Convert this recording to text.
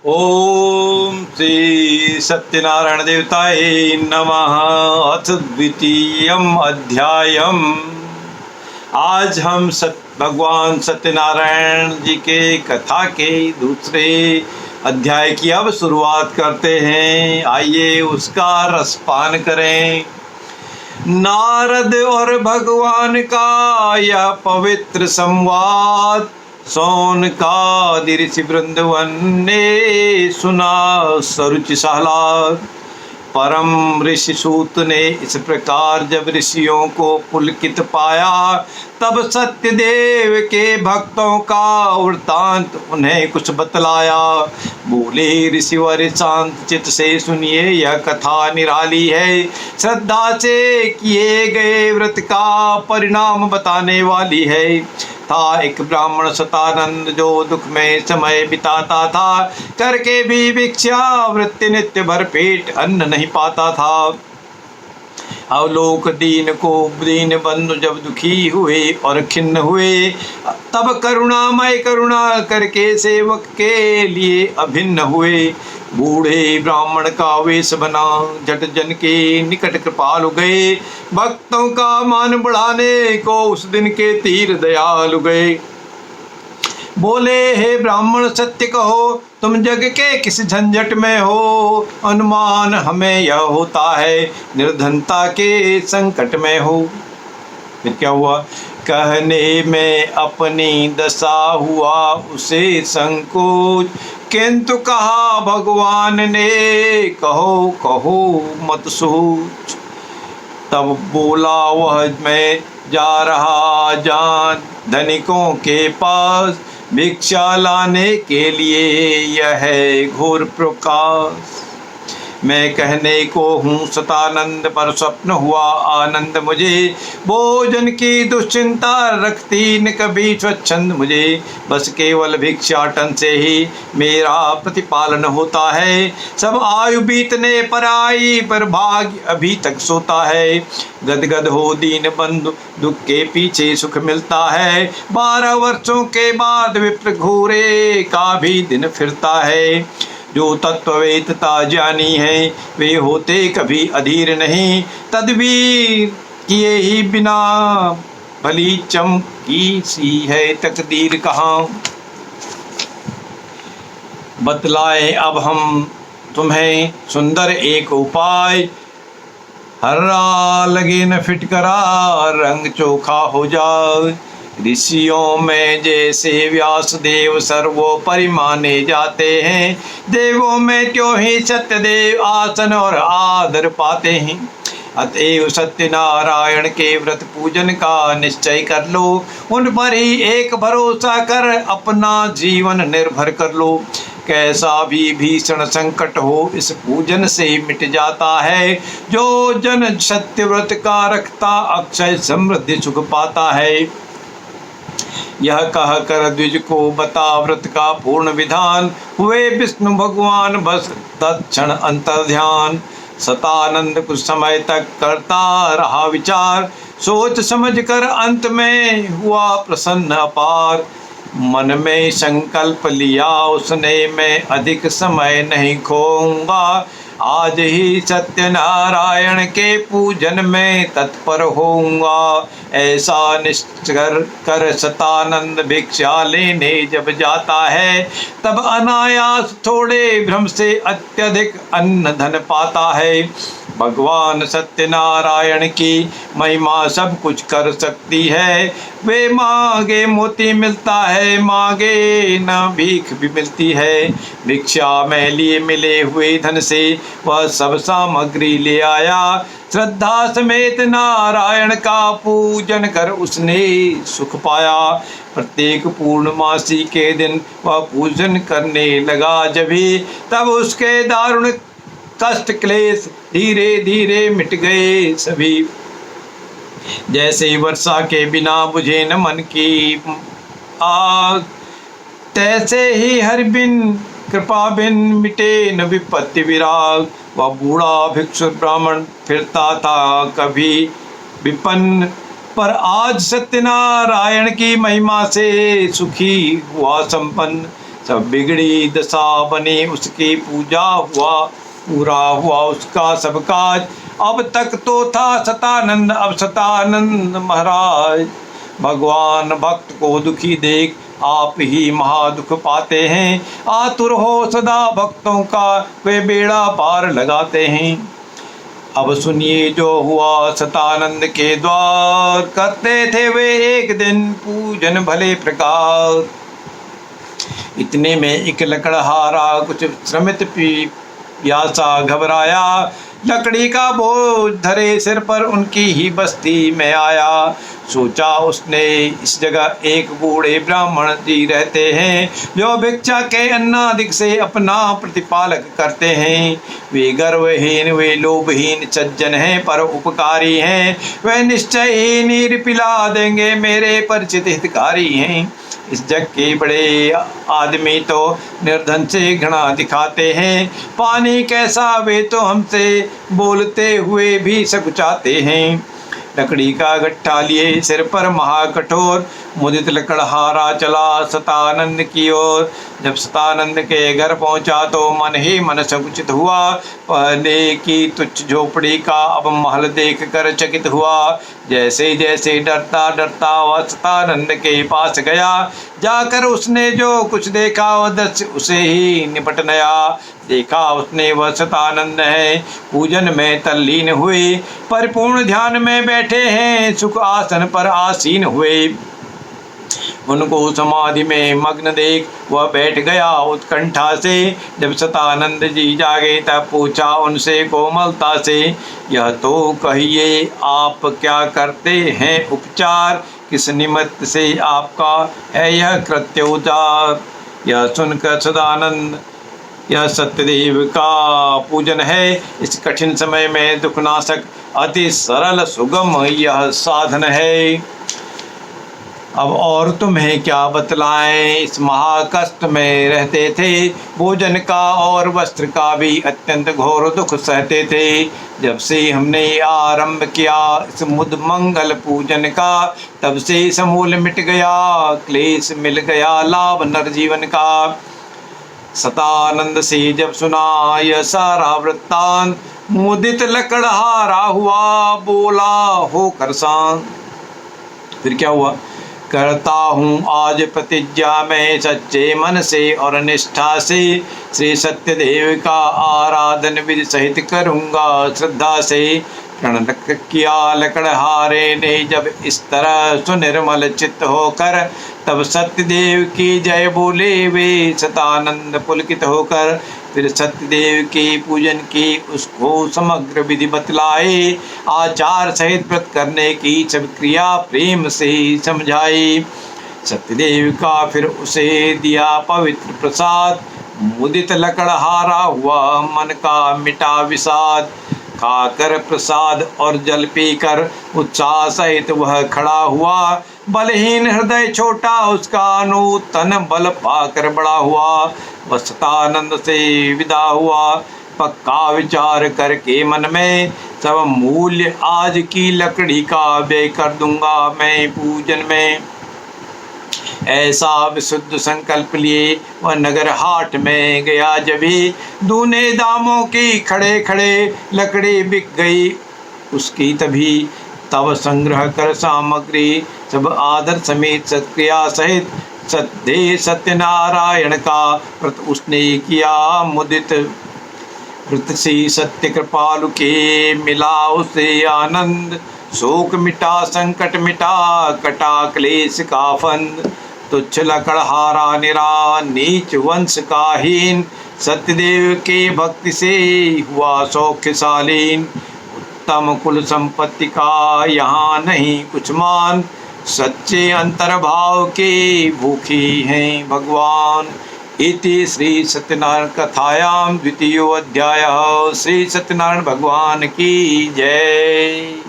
ओम श्री सत्यनारायण देवताय नमः। अथ द्वितीयम अध्यायम। आज हम भगवान सत्यनारायण जी के कथा के दूसरे अध्याय की अब शुरुआत करते हैं। आइए उसका रसपान करें। नारद और भगवान का यह पवित्र संवाद सौनकादि ऋषि वृंदवन ने सुना। सरुचि सहलाद परम ऋषि सूत ने इस प्रकार जब ऋषियों को पुलकित पाया, तब सत्यदेव के भक्तों का वृत्तांत उन्हें कुछ बतलाया। बोले, ऋषिवर शांत चित्त से सुनिए, यह कथा निराली है। श्रद्धा से किए गए व्रत का परिणाम बताने वाली है। था एक ब्राह्मण सतानंद जो दुख में समय बिताता था, करके भी भिक्षा वृत्ति नित्य भर पेट अन्न नहीं पाता था। अवलोक दीन को दीन बंधु जब दुखी हुए और खिन्न हुए, तब करुणामय करुणा करके सेवक के लिए अभिन्न हुए। बूढ़े ब्राह्मण का वेश बना, जट जन के निकट कृपालु गए। भक्तों का मान बढ़ाने को उस दिन के तीर दयालु गए। बोले, हे ब्राह्मण सत्य कहो, तुम जग के किस झंझट में हो। अनुमान हमें यह होता है, निर्धनता के संकट में हो। फिर क्या हुआ? कहने में अपनी दशा हुआ उसे संकोच, किंतु कहा भगवान ने, कहो कहो मत सोच। तब बोला वह, मैं जा रहा जान धनिकों के पास, भिक्षा लाने के लिए यह है घोर प्रकाश। मैं कहने को हूँ सतानंद, पर स्वप्न हुआ आनंद मुझे। भोजन की दुश्चिंता रखती न कभी स्वच्छंद मुझे। बस केवल भिक्षाटन से ही मेरा प्रतिपालन होता है। सब आयु बीतने पर आई, पर भाग्य अभी तक सोता है। गदगद हो दीन बंधु, दुख के पीछे सुख मिलता है। 12 वर्षों के बाद विप्र घूरे का भी दिन फिरता है। जो तत्ववेदता जानी है, वे होते कभी अधीर नहीं। तदबीर किए ही बिना भली चमकी सी है तकदीर कहाँ। बतलाए अब हम तुम्हें सुंदर एक उपाय, हर्रा लगे न फिटकरा, रंग चोखा हो जाए। ऋषियों में जैसे व्यास देव सर्वोपरि माने जाते हैं, देवों में त्यों ही सत्यदेव आसन और आदर पाते हैं। अतएव सत्यनारायण के व्रत पूजन का निश्चय कर लो। उन पर ही एक भरोसा कर अपना जीवन निर्भर कर लो। कैसा भी भीषण संकट हो, इस पूजन से मिट जाता है। जो जन सत्य व्रत का रखता, अक्षय समृद्धि सुख पाता है। यह कह कर द्विज को बता व्रत का पूर्ण विधान। हुए विष्णु भगवान बस तत्क्षण अंतर्ध्यान। सतानंद कुछ समय तक करता रहा विचार, सोच समझ कर अंत में हुआ प्रसन्न अपार। मन में संकल्प लिया उसने, मैं अधिक समय नहीं खोऊंगा। आज ही सत्यनारायण के पूजन में तत्पर होऊंगा। ऐसा निश्चय कर सतानंद भिक्षा लेने जब जाता है, तब अनायास थोड़े भ्रम से अत्यधिक अन्न धन पाता है। भगवान सत्यनारायण की महिमा सब कुछ कर सकती है। वे मांगे मोती मिलता है, मांगे न भीख भी मिलती है। भिक्षा में लिए मिले हुए धन से वह सब सामग्री ले आया। श्रद्धा समेत नारायण का पूजन कर उसने सुख पाया। प्रत्येक पूर्णमासी के दिन वह पूजन करने लगा जभी, तब उसके दारुण कष्ट क्लेश धीरे धीरे मिट गए सभी। जैसे वर्षा के बिना बुझे न मन की आग, तैसे ही हर बिन कृपा बिन मिटे न विपत्ति विराग। वह बूढ़ा भिक्षु ब्राह्मण फिरता था कभी विपन्न, पर आज सत्यनारायण की महिमा से सुखी हुआ संपन्न। सब बिगड़ी दशा बनी उसकी पूजा हुआ, पूरा हुआ उसका सब काज। अब तक तो था सतानंद, अब सतानंद महाराज। भगवान भक्त को दुखी देख आप ही महादुख पाते हैं। आतुर हो सदा भक्तों का वे बेड़ा पार लगाते हैं। अब सुनिए जो हुआ सतानंद के द्वार, करते थे वे एक दिन पूजन भले प्रकार। इतने में एक लकड़हारा कुछ श्रमित प्यासा घबराया, लकड़ी का बोझ धरे सिर पर उनकी ही बस्ती में आया। सोचा उसने इस जगह एक बूढ़े ब्राह्मण जी रहते हैं, जो भिक्षा के अन्नादिक से अपना प्रतिपालक करते हैं। वे गर्वहीन वे लोभहीन सज्जन हैं पर उपकारी हैं, वे निश्चय ही नीर पिला देंगे मेरे परिचित हितकारी हैं। इस जग के बड़े आदमी तो निर्धन से घृणा दिखाते हैं, पानी कैसा वे तो हमसे बोलते हुए भी सकुचाते हैं। लकड़ी का गट्ठा लिए सिर पर महाकठोर, मुदित लकड़हारा चला सतानंद की ओर। जब सतानंद के घर पहुंचा तो मन ही मन संकुचित हुआ। पहले की तुच्छ झोपड़ी का अब महल देख कर चकित हुआ। जैसे जैसे डरता डरता वह सतानंद के पास गया, जाकर उसने जो कुछ देखा वह दृश्य उसे ही निपट नया। देखा उसने वह सतानंद है, पूजन में तल्लीन हुए, परिपूर्ण ध्यान में बैठे हैं, सुख आसन पर आसीन हुए। उनको समाधि में मग्न देख वह बैठ गया उत्कंठा से। जब सतानंद जी जागे तब पूछा उनसे कोमलता से, यह तो कहिए आप क्या करते हैं उपचार, किस निमित्त से आपका है यह कृत्य उदार। यह सुनकर सदानंद, यह सत्यदेव का पूजन है, इस कठिन समय में दुखनाशक अति सरल सुगम यह साधन है। अब और तुम्हें क्या बतलाएं, इस महाकष्ट में रहते थे, भोजन का और वस्त्र का भी अत्यंत घोर दुख सहते थे। जब से हमने आरंभ किया इस मुद मंगल पूजन का, तब से समूल मिट गया क्लेश, मिल गया लाभ नर जीवन का। सतानंद से जब सुना यह सारा वृत्तांत, मुदित लकड़हारा हुआ, बोला होकर शांत। फिर क्या हुआ? करता हूँ आज प्रतिज्ञा में सच्चे मन से और निष्ठा से, श्री सत्यदेव का आराधन विधि सहित करूँगा श्रद्धा से। प्रण किया लकड़हारे ने जब इस तरह सुनिर्मल चित्त होकर, तब सत्यदेव की जय बोले वे सतानंद पुलकित होकर। फिर सत्यदेव के पूजन की उसको समग्र विधि बतलाए, आचार सहित व्रत करने की सब क्रिया प्रेम से समझाई। सत्यदेव का फिर उसे दिया पवित्र प्रसाद, मुदित लकड़हारा हुआ मन का मिटा विषाद। खाकर प्रसाद और जल पीकर उत्साह सहित वह खड़ा हुआ, बलहीन हृदय छोटा उसका नूतन बल पाकर बड़ा हुआ। वह सतानंद से विदा हुआ, पक्का विचार करके मन में, सब मूल्य आज की लकड़ी का व्यय कर दूंगा मैं पूजन में। ऐसा विशुद्ध संकल्प लिए वह नगर हाट में गया, जभी दूने दामों की खड़े खड़े लकड़ी बिक गई उसकी तभी। तब संग्रह कर सामग्री सब आदर समेत सत्क्रिया सहित सत्य सत्यनारायण का व्रत उसने किया मुदित। व्रत से सत्य कृपालु के मिला उसे आनंद, शोक मिटा संकट मिटा कटा क्लेश का फंद। तुच्छ लकड़हारा निरा नीच वंश का हीन, सत्यदेव के भक्ति से हुआ सौख्यशालीन। उत्तम कुल संपत्ति का यहाँ नहीं कुछ मान, सच्चे अंतर्भाव के भूखी हैं भगवान। इति श्री सत्यनारायण कथायाम द्वितीयो अध्याय। श्री सत्यनारायण भगवान की जय।